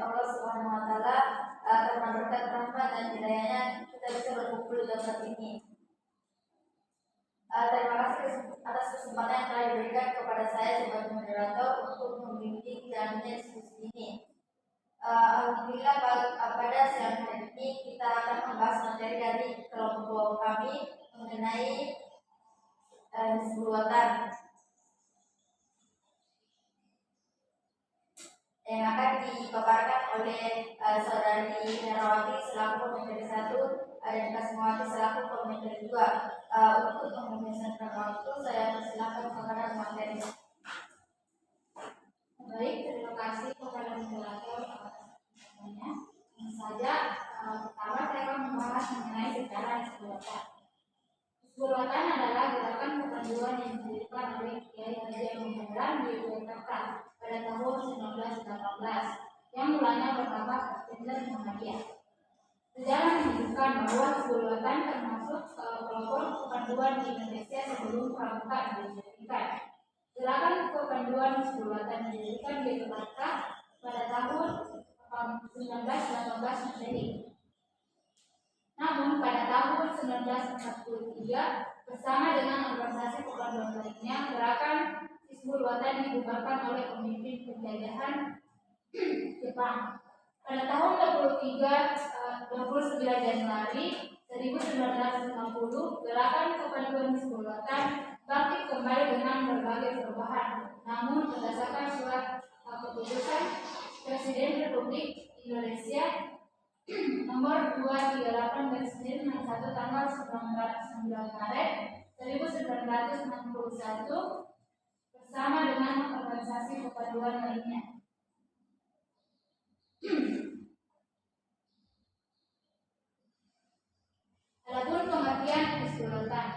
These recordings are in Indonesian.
Allah Subhanahu Wa Taala karena berkat rahmat dan hidayahnya kita bisa berkumpul di tempat ini. Terima kasih atas kesempatan yang telah diberikan kepada saya sebagai moderator untuk membimbing jalannya diskusi ini. Alhamdulillah pada siang hari ini kita akan membahas materi dari kelompok kami mengenai Hizbul-Wathan yang akan dipaparkan oleh saudari Herawati selaku Komentari 1 dan Kasmawati selaku Komentari 2. Untuk menghabiskan waktu saya persilakan kepada materi. Baik, terima kasih kepada moderator atas pertanyaannya. Tentu saja pertama saya akan membahas mengenai sejarah Hizbul-Wathan. Hizbul-Wathan adalah gerakan kepanduan yang didirikan oleh Kiai Haji Abdul Muhtar di Yogyakarta pada tahun 1918 yang mulanya bernama Partai Muhammadiyah. Sejarah menunjukkan bahwa Hizbul-Wathan termasuk kelompok kepanduan di Indonesia sebelum pramuka didirikan. Gerakan kepanduan Hizbul-Wathan didirikan di Yogyakarta pada tahun 1918 Masehi. Namun pada tahun 1943 bersama dengan organisasi kepanduan lainnya, gerakan Hizbul-Wathan dibubarkan oleh pemimpin penjajahan Jepang. Pada tahun 29 Januari 1960, gerakan kepanduan Hizbul-Wathan bangkit kembali dengan berbagai perubahan. Namun berdasarkan surat keputusan Presiden Republik Indonesia nomor 238 Presiden 1 tanggal 9 Maret 1961 bersama dengan organisasi kepanduan lainnya. Adapun pengertian Hizbul-Wathan.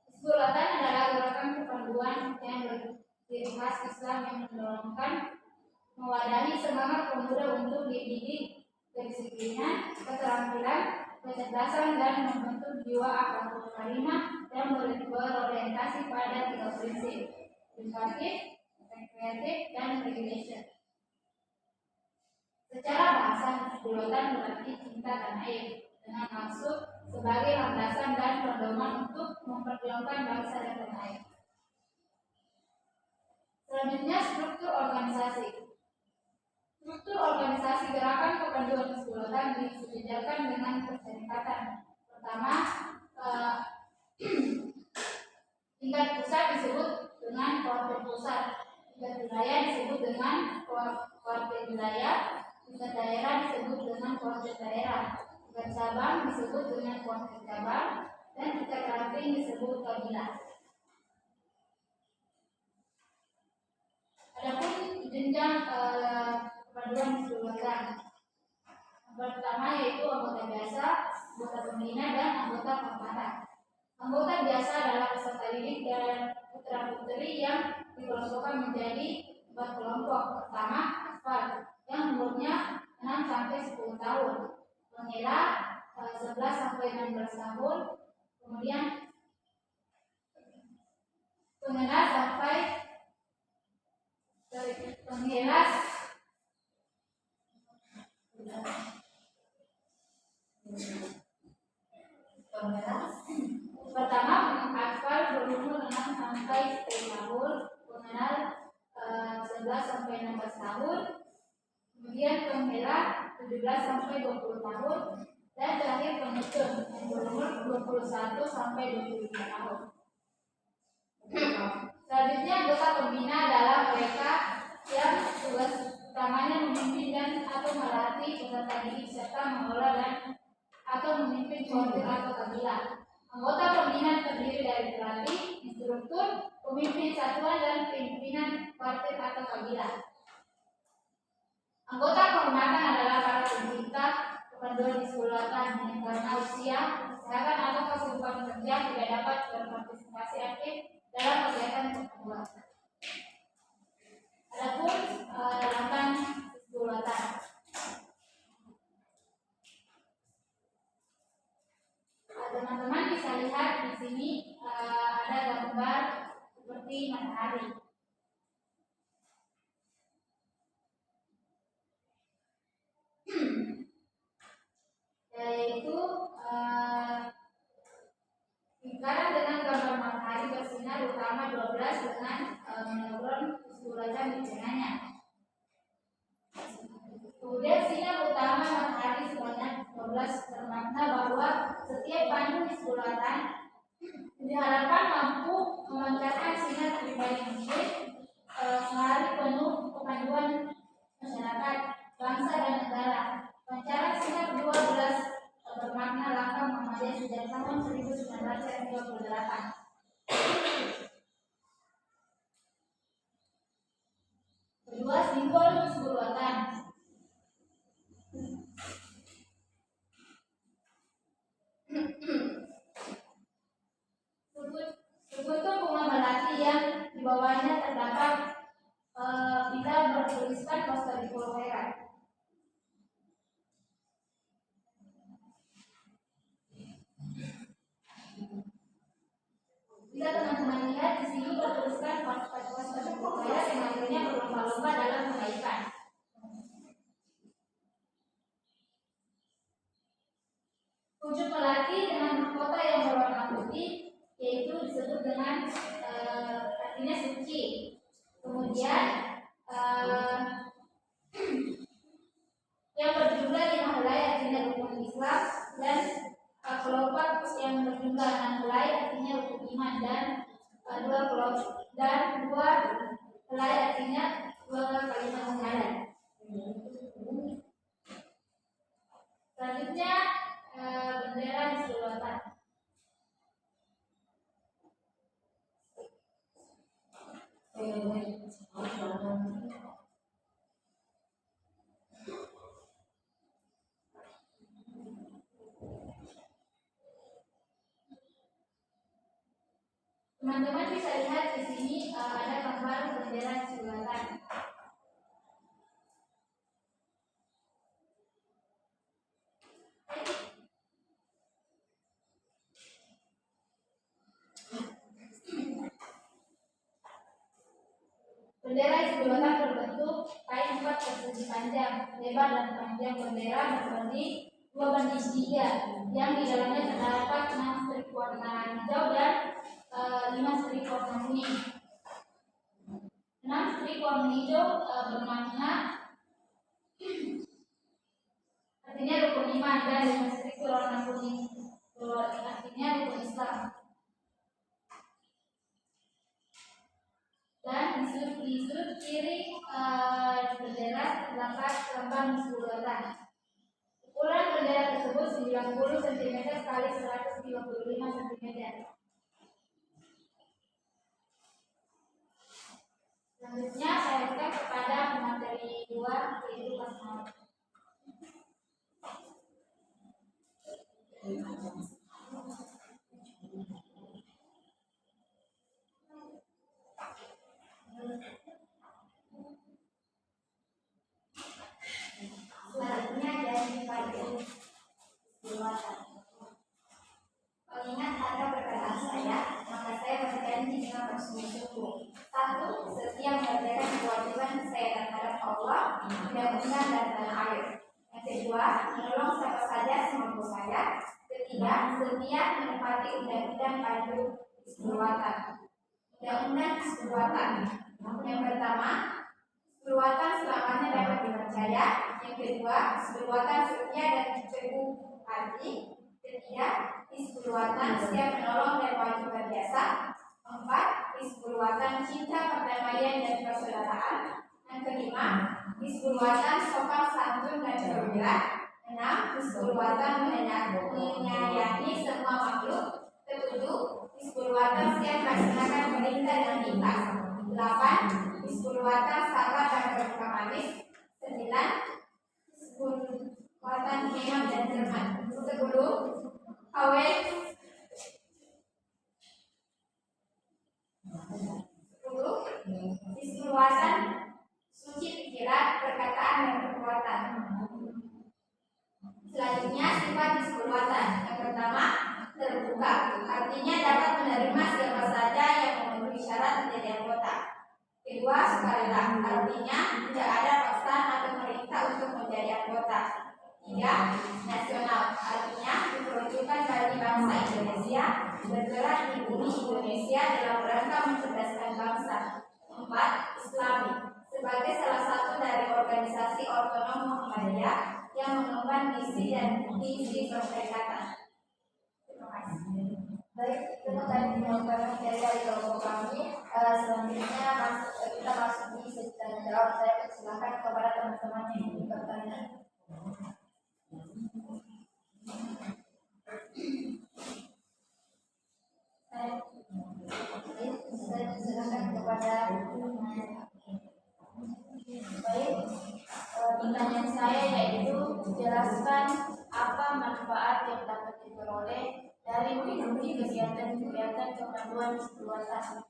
Hizbul-Wathan adalah gerakan kepanduan yang berciri khas Islam yang mendorongkan mewadahi semangat pemuda untuk dididik kedisiplinan, keterampilan, kecerdasan dan membentuk jiwa akhlakul karimah yang berorientasi pada 3 prinsip: edukatif, kreatif, dan regulation. Secara bahasa, Hizbul-Wathan berarti cinta tanah air dengan maksud sebagai landasan dan pedoman untuk memperjuangkan bangsa dan tanah air. Selanjutnya, struktur organisasi. Struktur organisasi gerakan kepanduan Hizbul-Wathan disejajarkan dengan perserikatan. Pertama, tingkat pusat disebut dengan Kuartet Pusat, tingkat wilayah disebut dengan Kuartet Wilayah, tingkat daerah disebut dengan Kuartet Daerah, tingkat cabang disebut dengan Kuartet Cabang, dan tingkat ranting disebut kabilah. Adapun jenjang kepanduan Hizbul-Wathan. Pertama yaitu anggota biasa, anggota pembina, dan anggota pengamanan. Anggota biasa adalah peserta didik dan putra-putri yang dikelompokkan menjadi 4 kelompok. Pertama, Asfal yang umurnya 6 sampai 10 tahun. Penghela 11 sampai 16 tahun. Kemudian penghela pertama Akbar berumur 6 sampai 10 tahun, pengenal 11 sampai 16 tahun, kemudian penghela 17 sampai 20 tahun, dan terakhir pengetun yang berumur 21 sampai 25 tahun. Selanjutnya anggota pembina adalah mereka yang tugas utamanya memimpin dan atau melatih peserta didik serta mengelola dan atau memimpin kuartet atau kabilah. Anggota pembina terdiri dari pelatih, instruktur, pemimpin satuan, dan pimpinan kuartet atau kabilah. Anggota kehormatan adalah para pencinta kepanduan Hizbul-Wathan yang karena usia, kesehatan, atau kesibukan kerja tidak dapat berpartisipasi aktif dalam kegiatan kepanduan. Adapun lambang Hizbul-Wathan. Teman-teman bisa lihat di sini ada gambar seperti matahari. yaitu lingkaran dengan gambar matahari bersinar utama 12 dengan monokrom keseluruhan di tengahnya. Kemudian sinar utama matahari sebanyak 12 bermakna bahwa setiap pandu di selatan diharapkan mampu memancarkan sinar lebih baik mungkin sehari penuh kepanduan masyarakat, bangsa dan negara. Pancaran sinar 12 bermakna langkah Muhammadiyah sejak tahun 1938. Kedua, simbol keseluruhan. Sekutu bunga melati yang di bawahnya terdapat bila bertuliskan poster di Pulau Herat. Bisa teman-teman lihat di sini bertuliskan poster di Pulau Herat yang akhirnya berlomba-lomba dalam kebaikan. Wujud melati dengan mahkota yang berwarna putih, yaitu disebut dengan artinya suci. Kemudian yang berjumlah 5 helai artinya rukun Islam, dan kelopak yang berjumlah 6 helai artinya rukun iman, dan 2 helai artinya 2 kalimat syahadat. Selanjutnya bendera di selatan. Teman-teman bisa lihat di sini ada gambar bendera di selatan. Bendera di selatan berbentuk kain 4 persegi panjang, lebar dan panjang bendera berbanding 2:3, yang di dalamnya terdapat 6 strip warna hijau dan 5 strip warna kuning. 6 strip warna hijau bermakna artinya rukun iman, dan 5 strip warna kuning artinya rukun Islam. Dan di sudut kiri bendera terdapat lambang keseluruhan. Ukuran bendera tersebut 90 cm kali 125 cm. Selanjutnya saya akan kepada materi 2, yaitu kosmonaut. Selanjutnya dari pagi selatan. Mengingat ada perkataan saya, maka saya berjanji dengan bersungguh-sungguh. 1. Setia mengerjakan kewajiban saya terhadap Allah, undang-undang dan tanah air. Yang kedua, menolong siapa saja semampu saya. Ketiga, setia menepati undang-undang pandu keseluruhan. Undang-undang keseluruhan. Yang pertama, keseluruhan selamanya dapat dipercaya. Yang kedua, keseluruhan setia dan teguh hati. Ketiga, keseluruhan siap menolong dan wajib berjasa. 4. Keseluruhan cinta perdamaian dan persaudaraan. Yang kelima, keseluruhan sopan santun dan perwira. 6. Keseluruhan menyayangi semua makhluk. Ketujuh, keseluruhan siap melaksanakan perintah dan ikhlas. 8. Keseluruhan sabar dan berbuka manis. 9. Keseluruhan hemat dan cermat. 10. Awet. 10. Keseluruhan suci pikiran, perkataan dan perbuatan. Selanjutnya sifat keseluruhan. Yang pertama, terbuka, artinya dapat menerima siapa saja yang memenuhi syarat menjadi anggota. Kedua, sukarela, artinya tidak ada paksaan atau perintah untuk menjadi anggota. 3. Nasional, Indonesia dalam rangka mencerdaskan bangsa. 4. Islami sebagai salah satu dari organisasi otonom Muhammadiyah yang mengemban misi dan visi perserikatan. Terima kasih. Baik, itu tadi jawaban dari kelompok kami. Selanjutnya kita masuk di sesi tanya jawab. Saya persilakan kepada teman-teman yang ingin bertanya. Saya persilakan kepada baik, pertanyaan saya yaitu jelaskan apa manfaat yang dapat diperoleh dari mengikuti kegiatan-kegiatan kepanduan kekeluargaan.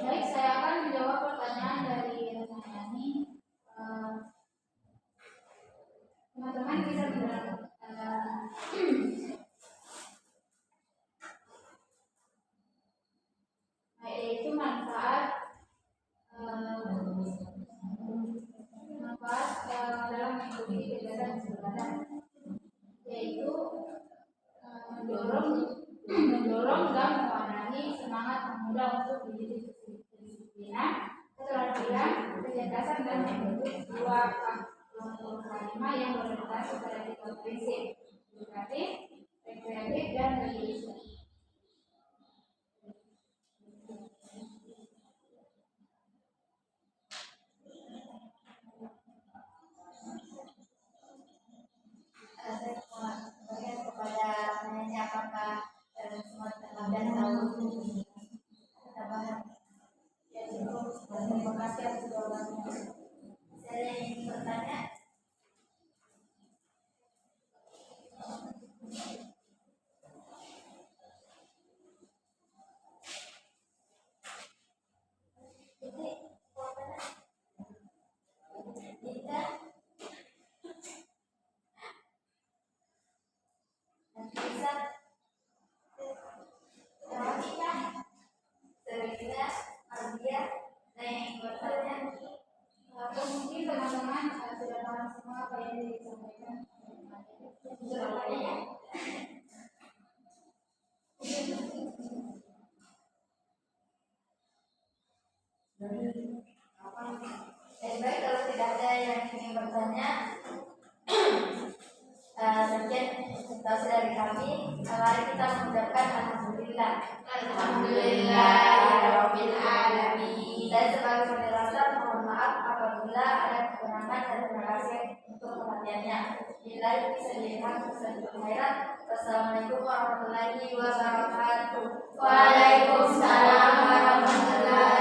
Baik, saya akan menjawab pertanyaan dari rekan ini. Teman-teman bisa mendengar yaitu manfaat dalam mengikuti kegiatan kegiatan, yaitu mendorong dan mewarnai semangat pemuda untuk menjadi kedisiplinan, keterampilan, kecerdasan dan membentuk dua kelompok kalimah yang berorientasi pada tiga prinsip: edukatif, rekreatif, dan religius. Saya kepada penanya apakah semua teman-teman tahu tambahan. Ya, cukup. Terima kasih atas jawabannya. Saya ingin bertanya. Mungkin teman-teman sudah paham semua apa yang disampaikan. Baik, kalau tidak ada yang ingin bertanya, sekian presentasi dari kami. Mari kita mengucapkan alhamdulillah. Alhamdulillahirabbil alamin. Dan sebagai moderator mohon maaf apabila ada kekurangan, dan terima kasih untuk perhatiannya. Bila bisa dilihat sesuatu khairat. Wassalamualaikum warahmatullahi wabarakatuh. Waalaikumsalam warahmatullahi